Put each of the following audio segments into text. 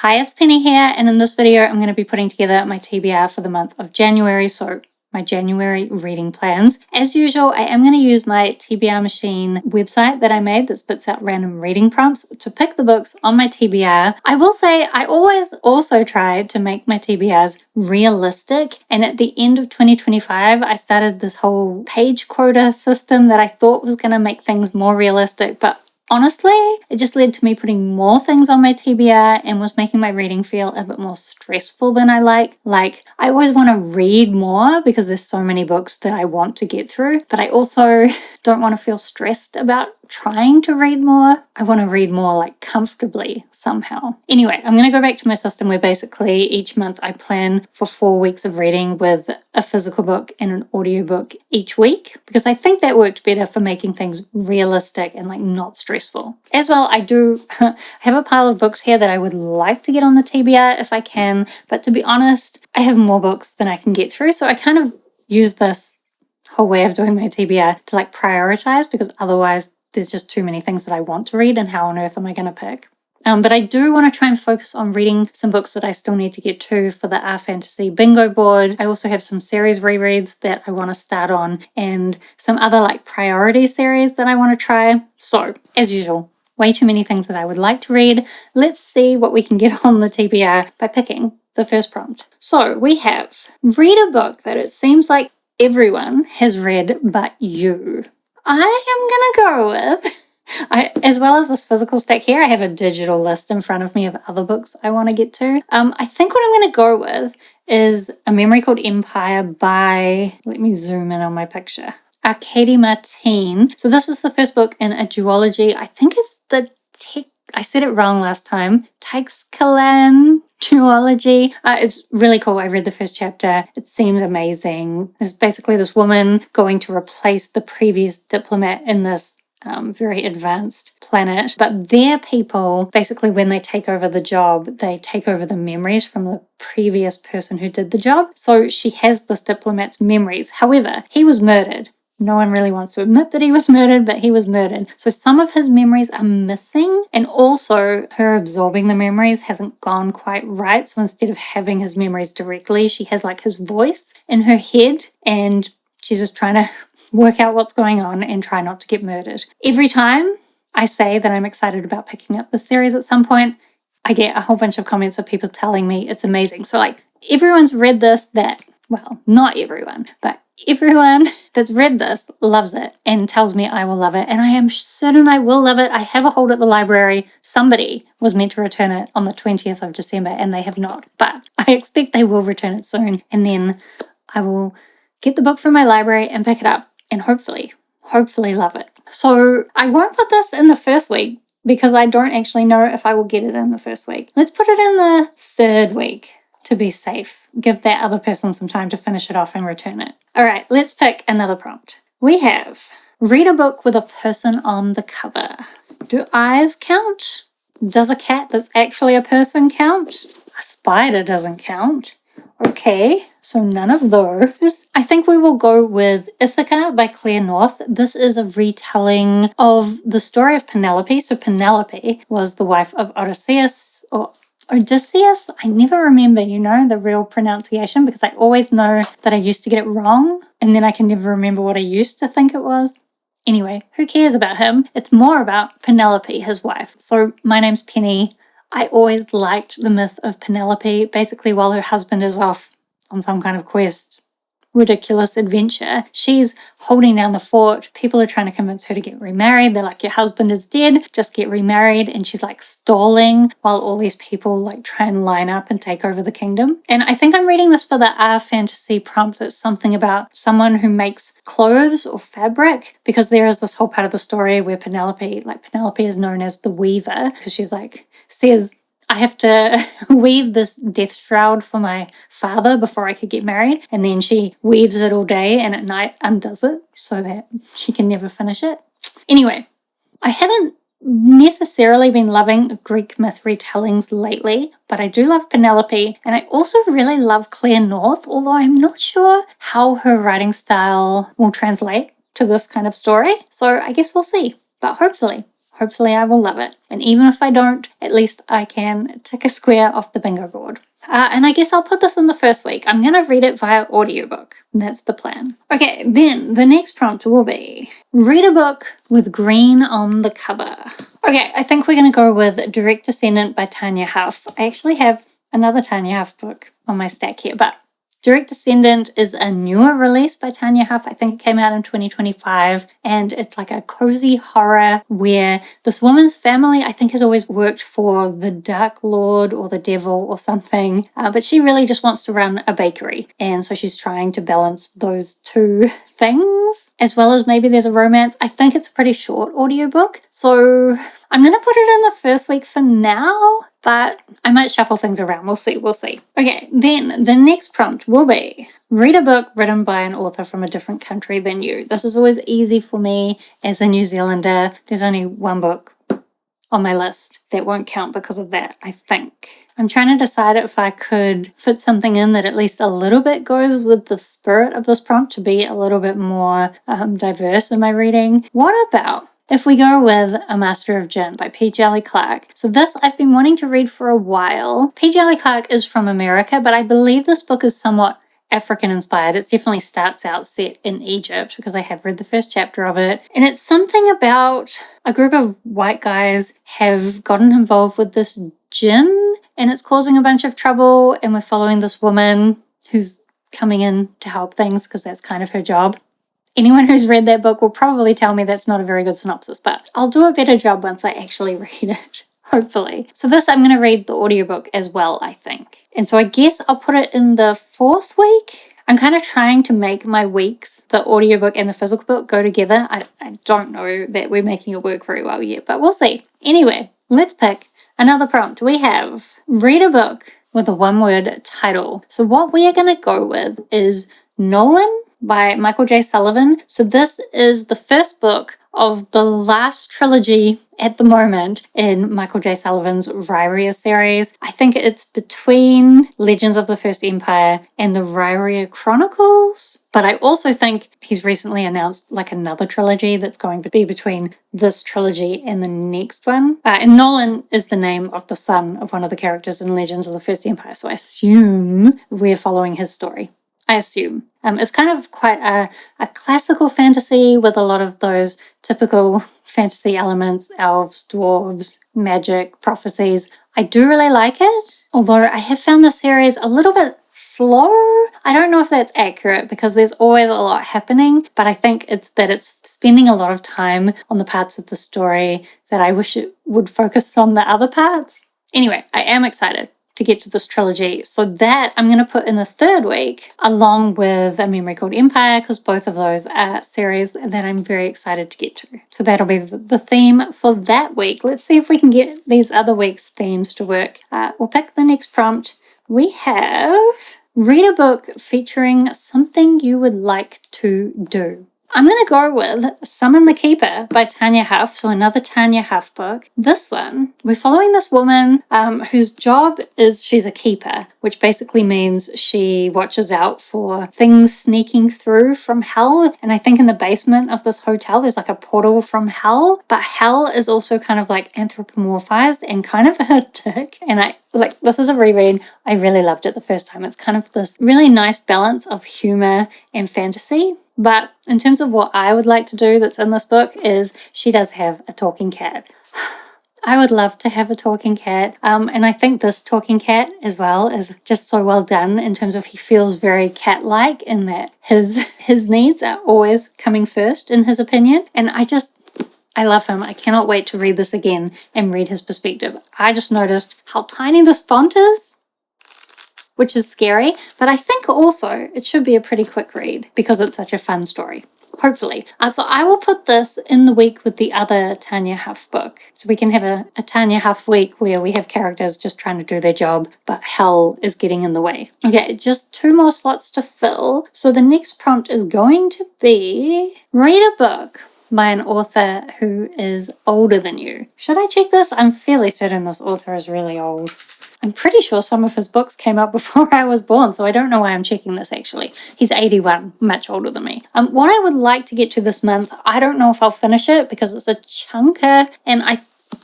Hi, it's Penny here, and in this video I'm going to be putting together my TBR for the month of January, so my January reading plans. As usual, I am going to use my TBR machine website that I made that spits out random reading prompts to pick the books on my TBR. I will say I always also try to make my TBRs realistic, and at the end of 2025 I started this whole page quota system that I thought was going to make things more realistic, but honestly, it just led to me putting more things on my TBR and was making my reading feel a bit more stressful than I like. Like, I always want to read more because there's so many books that I want to get through, but I also don't want to feel stressed about trying to read more. I want to read more like comfortably somehow. Anyway, I'm going to go back to my system where basically each month I plan for 4 weeks of reading with a physical book and an audiobook each week because I think that worked better for making things realistic and like not stressful. As well, I do have a pile of books here that I would like to get on the TBR if I can, but to be honest, I have more books than I can get through, so I kind of use this whole way of doing my TBR to like prioritize because otherwise there's just too many things that I want to read, and how on earth am I going to pick? But I do want to try and focus on reading some books that I still need to get to for the Our Fantasy bingo board. I also have some series rereads that I want to start on and some other like priority series that I want to try. So, as usual, way too many things that I would like to read. Let's see what we can get on the TBR by picking the first prompt. So we have read a book that it seems like everyone has read but you. I am gonna go with, as well as this physical stack here, I have a digital list in front of me of other books I want to get to. I think what I'm going to go with is A Memory Called Empire by, let me zoom in on my picture, Arkady Martine. So this is the first book in a duology. I think it's the I said it wrong last time. Teixkalan duology. It's really cool. I read the first chapter. It seems amazing. It's basically this woman going to replace the previous diplomat in this very advanced planet. But their people, basically when they take over the job, they take over the memories from the previous person who did the job. So she has this diplomat's memories. However, he was murdered. No one really wants to admit that he was murdered, but he was murdered. So some of his memories are missing, and also her absorbing the memories hasn't gone quite right. So instead of having his memories directly, she has like his voice in her head, and she's just trying to work out what's going on and try not to get murdered. Every time I say that I'm excited about picking up the series at some point, I get a whole bunch of comments of people telling me it's amazing. So like everyone's read this well, not everyone, but everyone that's read this loves it and tells me I will love it. And I am certain I will love it. I have a hold at the library. Somebody was meant to return it on the 20th of December and they have not. But I expect they will return it soon. And then I will get the book from my library and pick it up and hopefully love it. So I won't put this in the first week because I don't actually know if I will get it in the first week. Let's put it in the third week to be safe. Give that other person some time to finish it off and return it. All right, let's pick another prompt. We have read a book with a person on the cover. Do eyes count? Does a cat that's actually a person count? A spider doesn't count. Okay, so none of those. I think we will go with Ithaca by Claire North. This is a retelling of the story of Penelope. So Penelope was the wife of Odysseus, I never remember, the real pronunciation because I always know that I used to get it wrong and then I can never remember what I used to think it was. Anyway, who cares about him? It's more about Penelope, his wife. So my name's Penny. I always liked the myth of Penelope. Basically, while her husband is off on some kind of quest, ridiculous adventure, she's holding down the fort. People are trying to convince her to get remarried. They're like, your husband is dead, just get remarried. And she's like stalling while all these people like try and line up and take over the kingdom. And I think I'm reading this for the Our Fantasy prompt. That's something about someone who makes clothes or fabric, because there is this whole part of the story where Penelope is known as the weaver because she's like, says, I have to weave this death shroud for my father before I could get married. And then she weaves it all day and at night undoes it so that she can never finish it. Anyway, I haven't necessarily been loving Greek myth retellings lately, but I do love Penelope. And I also really love Claire North, although I'm not sure how her writing style will translate to this kind of story. So I guess we'll see. But hopefully Hopefully I will love it. And even if I don't, at least I can tick a square off the bingo board. And I guess I'll put this in the first week. I'm going to read it via audiobook. That's the plan. Okay, then the next prompt will be read a book with green on the cover. Okay, I think we're going to go with Direct Descendant by Tanya Huff. I actually have another Tanya Huff book on my stack here, but Direct Descendant is a newer release by Tanya Huff. I think it came out in 2025, and it's like a cozy horror where this woman's family, I think, has always worked for the Dark Lord or the devil or something, but she really just wants to run a bakery, and so she's trying to balance those two things, as well as maybe there's a romance. I think it's a pretty short audiobook, so I'm going to put it in the first week for now, but I might shuffle things around. We'll see. Okay, then the next prompt will be read a book written by an author from a different country than you. This is always easy for me as a New Zealander. There's only one book on my list that won't count because of that, I think. I'm trying to decide if I could fit something in that at least a little bit goes with the spirit of this prompt to be a little bit more diverse in my reading. What about if we go with A Master of Gin by P. Jelly Clark? So this I've been wanting to read for a while. P. Jelly Clark is from America, but I believe this book is somewhat African inspired. It definitely starts out set in Egypt because I have read the first chapter of it. And it's something about a group of white guys have gotten involved with this gin and it's causing a bunch of trouble. And we're following this woman who's coming in to help things because that's kind of her job. Anyone who's read that book will probably tell me that's not a very good synopsis, but I'll do a better job once I actually read it. Hopefully. So this I'm going to read the audiobook as well, I think. And so I guess I'll put it in the fourth week. I'm kind of trying to make my weeks, the audiobook and the physical book, go together. I don't know that we're making it work very well yet, but we'll see. Anyway, let's pick another prompt. We have read a book with a one-word title. So what we are going to go with is Nolan by Michael J. Sullivan. So this is the first book of the last trilogy at the moment in Michael J. Sullivan's Rhyria series. I think it's between Legends of the First Empire and the Rhyria Chronicles. But I also think he's recently announced like another trilogy that's going to be between this trilogy and the next one. And Nolan is the name of the son of one of the characters in Legends of the First Empire. So I assume we're following his story. I assume. It's kind of quite a classical fantasy with a lot of those typical fantasy elements, elves, dwarves, magic, prophecies. I do really like it, although I have found the series a little bit slow. I don't know if that's accurate because there's always a lot happening, but I think it's spending a lot of time on the parts of the story that I wish it would focus on the other parts. Anyway, I am excited to get to this trilogy. So that I'm going to put in the third week along with A Memory Called Empire because both of those are series that I'm very excited to get to. So that'll be the theme for that week. Let's see if we can get these other week's themes to work. We'll pick the next prompt. We have read a book featuring something you would like to do. I'm going to go with Summon the Keeper by Tanya Huff, so another Tanya Huff book. This one, we're following this woman whose job is she's a keeper, which basically means she watches out for things sneaking through from hell. And I think in the basement of this hotel, there's like a portal from hell, but hell is also kind of like anthropomorphized and kind of a dick. And this is a reread. I really loved it the first time. It's kind of this really nice balance of humor and fantasy. But in terms of what I would like to do that's in this book is she does have a talking cat. I would love to have a talking cat. And I think this talking cat as well is just so well done in terms of he feels very cat-like in that his needs are always coming first in his opinion. And I love him. I cannot wait to read this again and read his perspective. I just noticed how tiny this font is, which is scary, but I think also it should be a pretty quick read because it's such a fun story, hopefully. So I will put this in the week with the other Tanya Huff book. So we can have a Tanya Huff week where we have characters just trying to do their job, but hell is getting in the way. Okay, just 2 more slots to fill. So the next prompt is going to be read a book by an author who is older than you. Should I check this? I'm fairly certain this author is really old. I'm pretty sure some of his books came out before I was born, so I don't know why I'm checking this actually. He's 81, much older than me. What I would like to get to this month, I don't know if I'll finish it because it's a chunker, and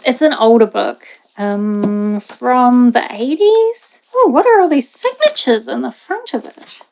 it's an older book from the 80s. Oh, what are all these signatures in the front of it?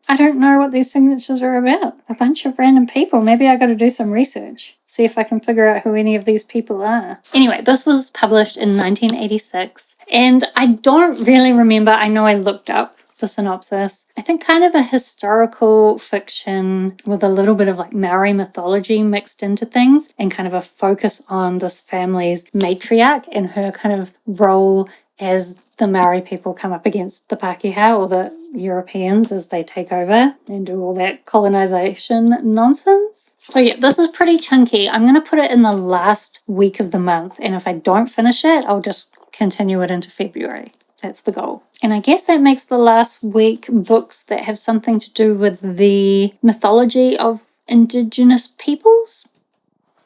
I don't know what these signatures are about. A bunch of random people. Maybe I got to do some research. See if I can figure out who any of these people are. Anyway, this was published in 1986. And I don't really remember. I know I looked up the synopsis. I think kind of a historical fiction with a little bit of like Maori mythology mixed into things, and kind of a focus on this family's matriarch and her kind of role as the Maori people come up against the Pākehā or the Europeans as they take over and do all that colonization nonsense. So yeah, this is pretty chunky. I'm going to put it in the last week of the month, and if I don't finish it, I'll just continue it into February. That's the goal. And I guess that makes the last week books that have something to do with the mythology of Indigenous peoples.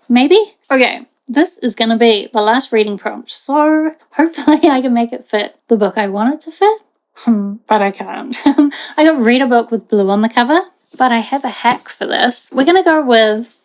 Maybe? Okay. This is going to be the last reading prompt, so hopefully I can make it fit the book I want it to fit, but I can't. I got read a book with blue on the cover, but I have a hack for this. We're going to go with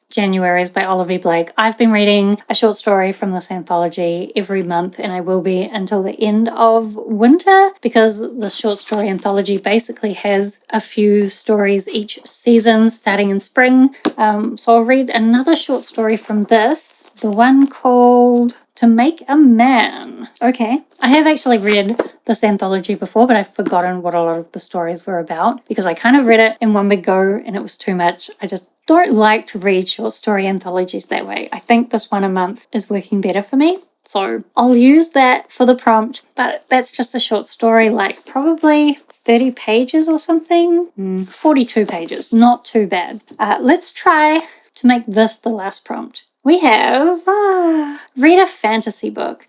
January's by Oliver Blake. I've been reading a short story from this anthology every month, and I will be until the end of winter, because the short story anthology basically has a few stories each season starting in spring. So I'll read another short story from this, the one called To Make a Man. Okay, I have actually read this anthology before, but I've forgotten what a lot of the stories were about because I kind of read it in one big go and it was too much. I just don't like to read short story anthologies that way. I think this one a month is working better for me. So I'll use that for the prompt, but that's just a short story, like probably 30 pages or something. 42 pages, not too bad. Let's try to make this the last prompt. We have read a fantasy book.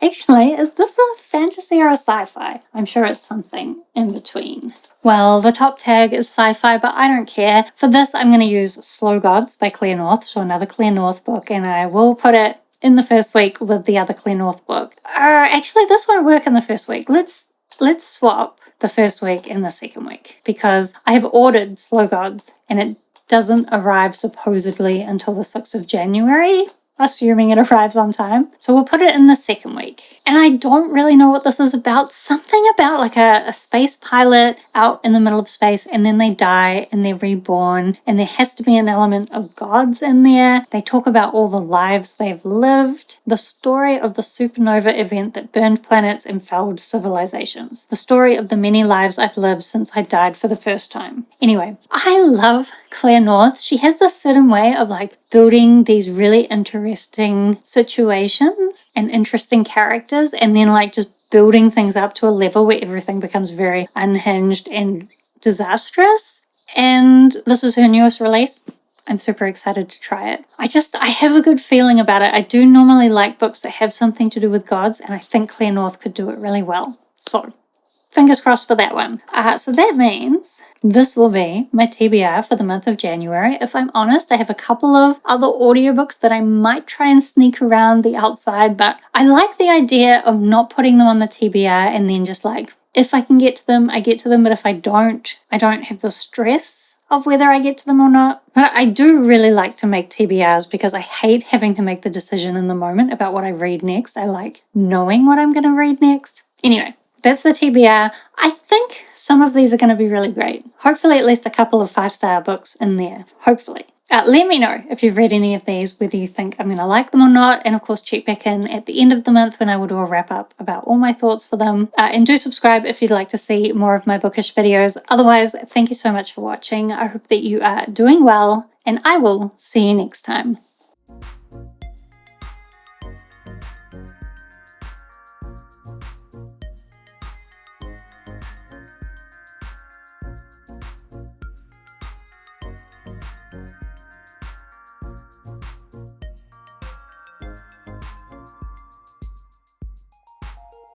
Actually, is this a fantasy or a sci-fi? I'm sure it's something in between. Well, the top tag is sci-fi, but I don't care. For this, I'm going to use Slow Gods by Claire North, so another Claire North book, and I will put it in the first week with the other Claire North book. Actually, this won't work in the first week. Let's swap the first week and the second week, because I have ordered Slow Gods, and it doesn't arrive supposedly until the 6th of January. Assuming it arrives on time. So we'll put it in the second week. And I don't really know what this is about. Something about like a space pilot out in the middle of space, and then they die and they're reborn, and there has to be an element of gods in there. They talk about all the lives they've lived. The story of the supernova event that burned planets and felled civilizations. The story of the many lives I've lived since I died for the first time. Anyway, I love Claire North. She has this certain way of like building these really interesting situations and interesting characters, and then like just building things up to a level where everything becomes very unhinged and disastrous. And this is her newest release. I'm super excited to try it. I have a good feeling about it. I do normally like books that have something to do with gods, and I think Claire North could do it really well. So fingers crossed for that one. So that means this will be my TBR for the month of January. If I'm honest, I have a couple of other audiobooks that I might try and sneak around the outside, but I like the idea of not putting them on the TBR and then just like, if I can get to them, I get to them, but if I don't have the stress of whether I get to them or not. But I do really like to make TBRs because I hate having to make the decision in the moment about what I read next. I like knowing what I'm going to read next. Anyway, that's the TBR. I think some of these are going to be really great. Hopefully at least a couple of 5-star books in there. Hopefully. Let me know if you've read any of these, whether you think I'm going to like them or not. And of course, check back in at the end of the month when I will do a wrap up about all my thoughts for them. And do subscribe if you'd like to see more of my bookish videos. Otherwise, thank you so much for watching. I hope that you are doing well, and I will see you next time.